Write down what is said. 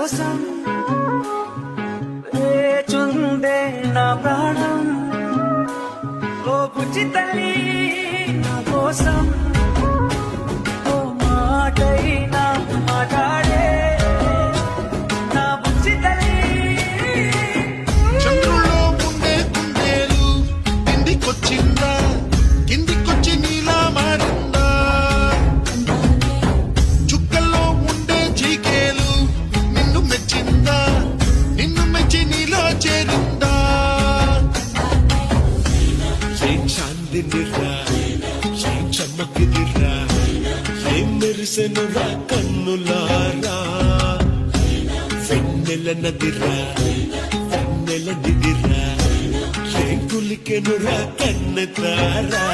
కోసం వేచుందే నా ప్రాణం ఓ బుజ్జి తల్లి నా కోసం ఓ మాటైనా మాట్లాడే నా బుజ్జి తల్లి చంద్రుల్లో ఉండే కుందేలు కిందికొచ్చిందా కిందికొచ్చి నీలా మారిందా చుక్కల్లో ఉండే జీకేలు నిన్ను మెచ్చిందా నిన్ను మెచ్చి నీలో చేరిందా ఏం చాందినిరా ఏం చమ్మకిదిరా ఏం మెరిసెనురా కన్నులారా వెన్నెల నదిరా వెన్నెల నిదిరా ఏం కులికెనురా కన్నెతారా